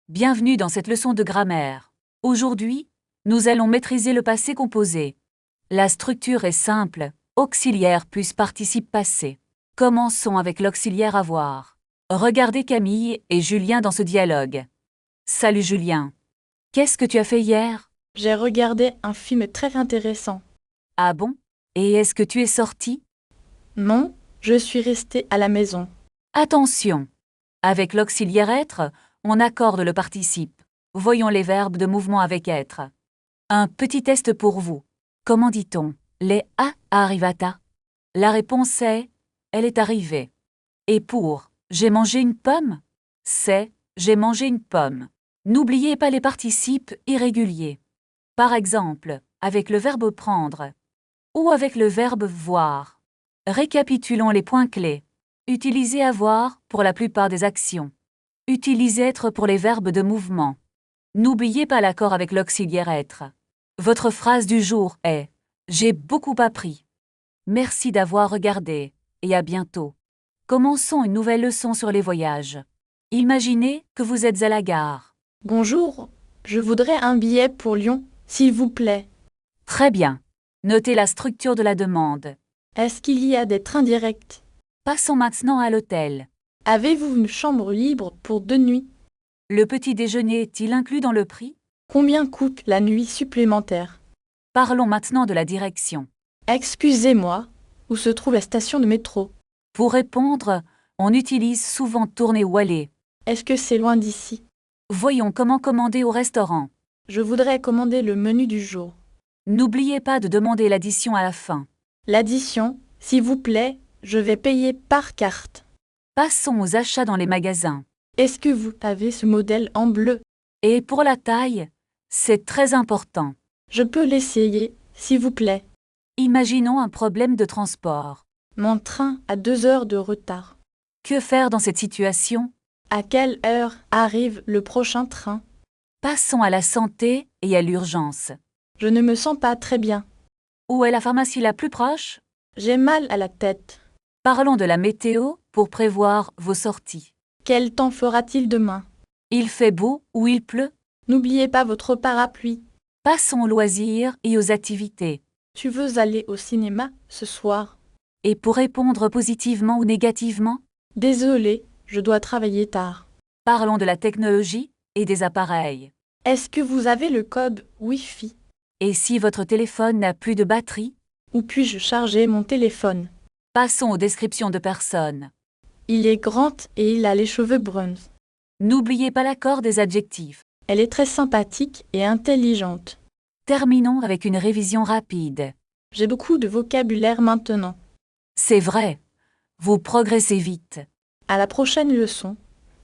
Bienvenue dans cette leçon de grammaire. Aujourd'hui, nous allons maîtriser le passé composé. La structure est simple, auxiliaire plus participe passé. Commençons avec l'auxiliaire avoir. Regardez Camille et Julien dans ce dialogue. Salut Julien. Qu'est-ce que tu as fait hier? J'ai regardé un film très intéressant. Ah bon? Et est-ce que tu es sorti? Non, je suis restée à la maison. Attention! Avec l'auxiliaire être, on accorde le participe. Voyons les verbes de mouvement avec être. Un petit test pour vous. Comment dit-on les a arrivata? La réponse est elle est arrivée. Et pour j'ai mangé une pomme, c'est j'ai mangé une pomme. N'oubliez pas les participes irréguliers. Par exemple, avec le verbe prendre ou avec le verbe voir. Récapitulons les points clés. Utilisez avoir pour la plupart des actions. Utilisez être pour les verbes de mouvement. N'oubliez pas l'accord avec l'auxiliaire être. Votre phrase du jour est « J'ai beaucoup appris ». Merci d'avoir regardé et à bientôt. Commençons une nouvelle leçon sur les voyages. Imaginez que vous êtes à la gare. Bonjour, je voudrais un billet pour Lyon, s'il vous plaît. Très bien. Notez la structure de la demande. Est-ce qu'il y a des trains directs? Passons maintenant à l'hôtel. Avez-vous une chambre libre pour 2 nuits? Le petit déjeuner est-il inclus dans le prix? Combien coûte la nuit supplémentaire? Parlons maintenant de la direction. Excusez-moi, où se trouve la station de métro? Pour répondre, on utilise souvent tourner ou aller. Est-ce que c'est loin d'ici? Voyons comment commander au restaurant. Je voudrais commander le menu du jour. N'oubliez pas de demander l'addition à la fin. L'addition, s'il vous plaît, je vais payer par carte. Passons aux achats dans les magasins. Est-ce que vous avez ce modèle en bleu? Et pour la taille, c'est très important. Je peux l'essayer, s'il vous plaît. Imaginons un problème de transport. Mon train a 2 heures de retard. Que faire dans cette situation? À quelle heure arrive le prochain train? Passons à la santé et à l'urgence. Je ne me sens pas très bien. Où est la pharmacie la plus proche? J'ai mal à la tête. Parlons de la météo pour prévoir vos sorties. Quel temps fera-t-il demain? Il fait beau ou il pleut? N'oubliez pas votre parapluie. Passons aux loisirs et aux activités. Tu veux aller au cinéma ce soir? Et pour répondre positivement ou négativement, Désolé, je dois travailler tard. parlons de la technologie et des appareils. Est-ce que vous avez le code Wi-Fi? Et si votre téléphone n'a plus de batterie, Où puis-je charger mon téléphone? passons aux descriptions de personnes. Il est grand et il a les cheveux bruns. N'oubliez pas l'accord des adjectifs. Elle est très sympathique et intelligente. Terminons avec une révision rapide. J'ai beaucoup de vocabulaire maintenant. C'est vrai, vous progressez vite. À la prochaine leçon.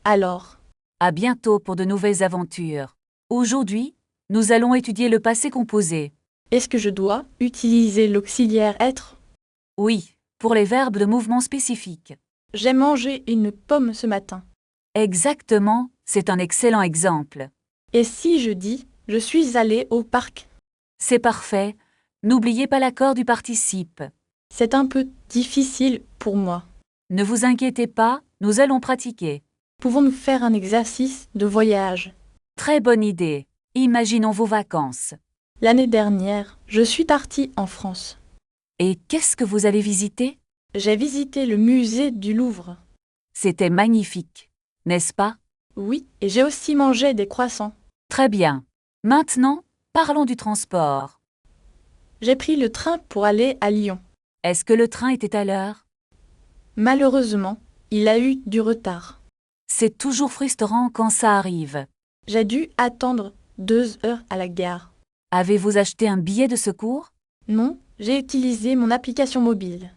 Alors. À bientôt pour de nouvelles aventures. Aujourd'hui, nous allons étudier le passé composé. Est-ce que je dois utiliser l'auxiliaire être? Oui, pour les verbes de mouvement spécifiques. J'ai mangé une pomme ce matin. Exactement, c'est un excellent exemple. Et si je dis je suis allé au parc? C'est parfait. N'oubliez pas l'accord du participe. C'est un peu difficile pour moi. Ne vous inquiétez pas, nous allons pratiquer. Pouvons-nous faire un exercice de voyage? Très bonne idée. Imaginons vos vacances. L'année dernière, je suis partie en France. Et qu'est-ce que vous allez visiter? J'ai visité le musée du Louvre. C'était magnifique, n'est-ce pas? Oui, et j'ai aussi mangé des croissants. Très bien. Maintenant, parlons du transport. J'ai pris le train pour aller à Lyon. Est-ce que le train était à l'heure? Malheureusement, il a eu du retard. C'est toujours frustrant quand ça arrive. J'ai dû attendre 2 heures à la gare. Avez-vous acheté un billet de secours? Non, j'ai utilisé mon application mobile.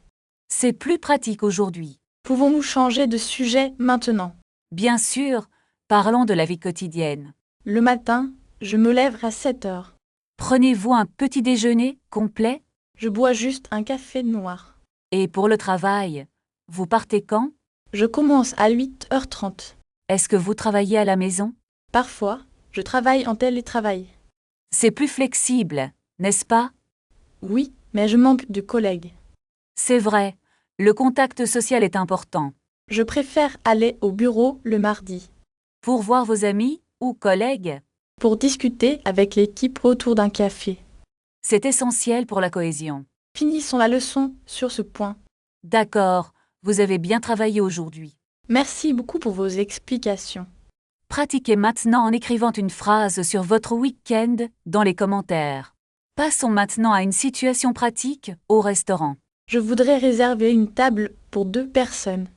C'est plus pratique aujourd'hui. Pouvons-nous changer de sujet maintenant? Bien sûr, parlons de la vie quotidienne. Le matin, je me lève à 7 heures. Prenez-vous un petit déjeuner complet? Je bois juste un café noir. Et pour le travail, vous partez quand? Je commence à 8h30. Est-ce que vous travaillez à la maison? Parfois, je travaille en télétravail. C'est plus flexible, n'est-ce pas? Oui, mais je manque de collègues. C'est vrai, le contact social est important. Je préfère aller au bureau le mardi. Pour voir vos amis ou collègues? Pour discuter avec l'équipe autour d'un café. C'est essentiel pour la cohésion. Finissons la leçon sur ce point. D'accord, vous avez bien travaillé aujourd'hui. Merci beaucoup pour vos explications. Pratiquez maintenant en écrivant une phrase sur votre week-end dans les commentaires. Passons maintenant à une situation pratique au restaurant. Je voudrais réserver une table pour 2 personnes.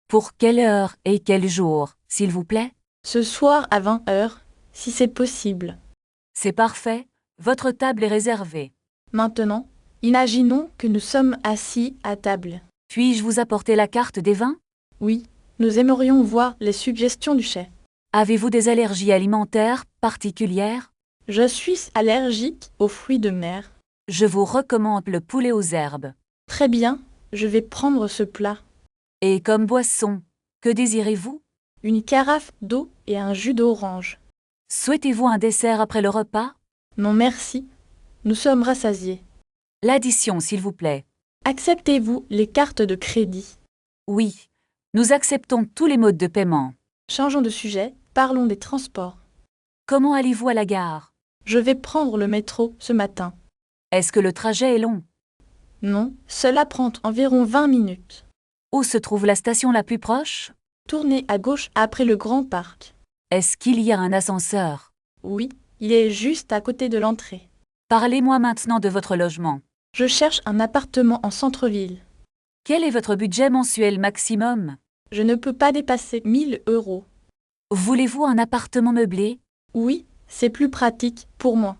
Pour quelle heure et quel jour, s'il vous plaît? Ce soir à 20 heures, si c'est possible. C'est parfait, votre table est réservée. Maintenant, imaginons que nous sommes assis à table. Puis-je vous apporter la carte des vins? Oui, nous aimerions voir les suggestions du chef. Avez-vous des allergies alimentaires particulières? Je suis allergique aux fruits de mer. Je vous recommande le poulet aux herbes. Très bien, je vais prendre ce plat. Et comme boisson, que désirez-vous? Une carafe d'eau et un jus d'orange. Souhaitez-vous un dessert après le repas? Non merci, nous sommes rassasiés. L'addition, s'il vous plaît. Acceptez-vous les cartes de crédit? Oui, nous acceptons tous les modes de paiement. Changeons de sujet, parlons des transports. Comment allez-vous à la gare? Je vais prendre le métro ce matin. Est-ce que le trajet est long? Non, cela prend environ 20 minutes. Où se trouve la station la plus proche? Tournez à gauche après le grand parc. Est-ce qu'il y a un ascenseur? Oui, il est juste à côté de l'entrée. Parlez-moi maintenant de votre logement. Je cherche un appartement en centre-ville. Quel est votre budget mensuel maximum? Je ne peux pas dépasser 1000 euros. Voulez-vous un appartement meublé? Oui, c'est plus pratique pour moi.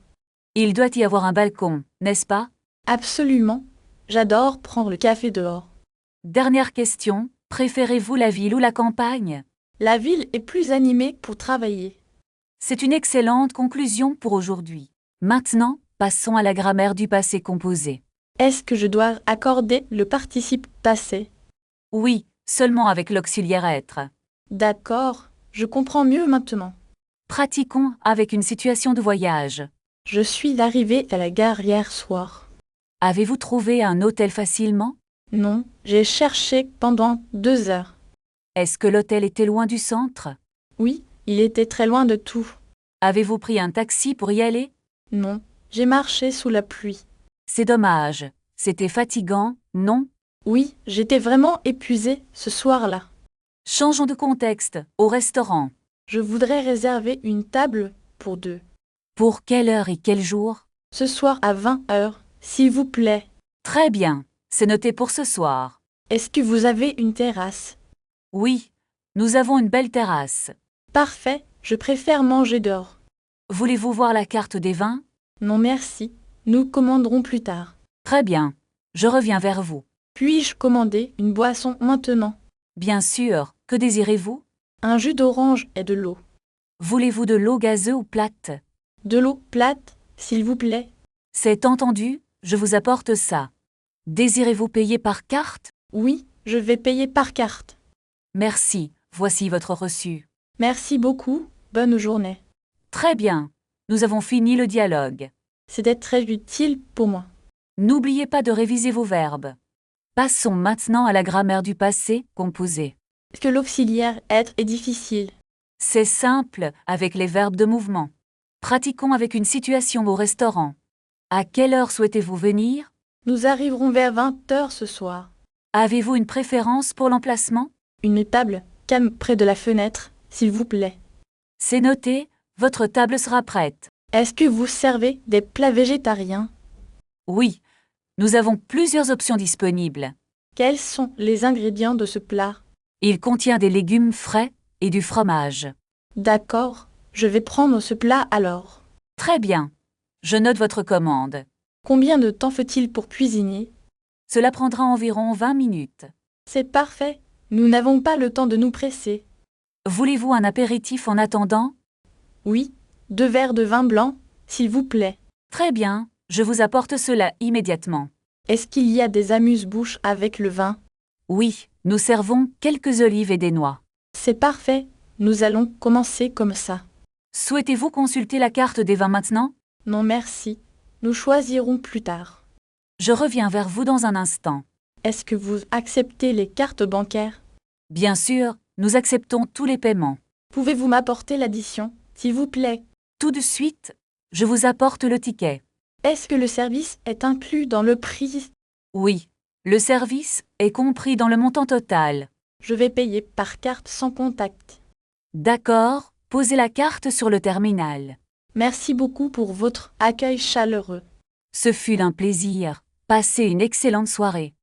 Il doit y avoir un balcon, n'est-ce pas? Absolument. J'adore prendre le café dehors. Dernière question, préférez-vous la ville ou la campagne? La ville est plus animée pour travailler. C'est une excellente conclusion pour aujourd'hui. Maintenant, passons à la grammaire du passé composé. Est-ce que je dois accorder le participe passé? Oui, seulement avec l'auxiliaire être. D'accord, je comprends mieux maintenant. Pratiquons avec une situation de voyage. Je suis arrivée à la gare hier soir. Avez-vous trouvé un hôtel facilement? Non, j'ai cherché pendant 2 heures. Est-ce que l'hôtel était loin du centre? Oui, il était très loin de tout. Avez-vous pris un taxi pour y aller? Non, j'ai marché sous la pluie. C'est dommage. C'était fatigant, non? Oui, j'étais vraiment épuisée ce soir-là. Changeons de contexte, au restaurant. Je voudrais réserver une table pour 2. Pour quelle heure et quel jour? Ce soir à 20 heures, s'il vous plaît. Très bien, c'est noté pour ce soir. Est-ce que vous avez une terrasse? Oui, nous avons une belle terrasse. Parfait, je préfère manger dehors. Voulez-vous voir la carte des vins? Non merci, nous commanderons plus tard. Très bien, je reviens vers vous. Puis-je commander une boisson maintenant? Bien sûr, que désirez-vous? Un jus d'orange et de l'eau. Voulez-vous de l'eau gazeuse ou plate? De l'eau plate, s'il vous plaît. C'est entendu, je vous apporte ça. Désirez-vous payer par carte? Oui, je vais payer par carte. Merci, voici votre reçu. Merci beaucoup, bonne journée. Très bien, nous avons fini le dialogue. C'était très utile pour moi. N'oubliez pas de réviser vos verbes. Passons maintenant à la grammaire du passé composé. Est-ce que l'auxiliaire être est difficile? C'est simple avec les verbes de mouvement. Pratiquons avec une situation au restaurant. À quelle heure souhaitez-vous venir? Nous arriverons vers 20 heures ce soir. Avez-vous une préférence pour l'emplacement? Une table calme près de la fenêtre, s'il vous plaît. C'est noté, votre table sera prête. Est-ce que vous servez des plats végétariens? Oui, nous avons plusieurs options disponibles. Quels sont les ingrédients de ce plat? Il contient des légumes frais et du fromage. D'accord, je vais prendre ce plat alors. Très bien, je note votre commande. Combien de temps faut-il pour cuisiner? Cela prendra environ 20 minutes. C'est parfait, nous n'avons pas le temps de nous presser. Voulez-vous un apéritif en attendant? Oui, 2 verres de vin blanc, s'il vous plaît. Très bien, je vous apporte cela immédiatement. Est-ce qu'il y a des amuse-bouches avec le vin? Oui, nous servons quelques olives et des noix. C'est parfait, nous allons commencer comme ça. Souhaitez-vous consulter la carte des vins maintenant? Non merci, nous choisirons plus tard. Je reviens vers vous dans un instant. Est-ce que vous acceptez les cartes bancaires? Bien sûr, nous acceptons tous les paiements. Pouvez-vous m'apporter l'addition, S'il vous plaît, Tout de suite, je vous apporte le ticket. est-ce que le service est inclus dans le prix? Oui, le service est compris dans le montant total. Je vais payer par carte sans contact. D'accord, posez la carte sur le terminal. Merci beaucoup pour votre accueil chaleureux. Ce fut un plaisir. Passez une excellente soirée.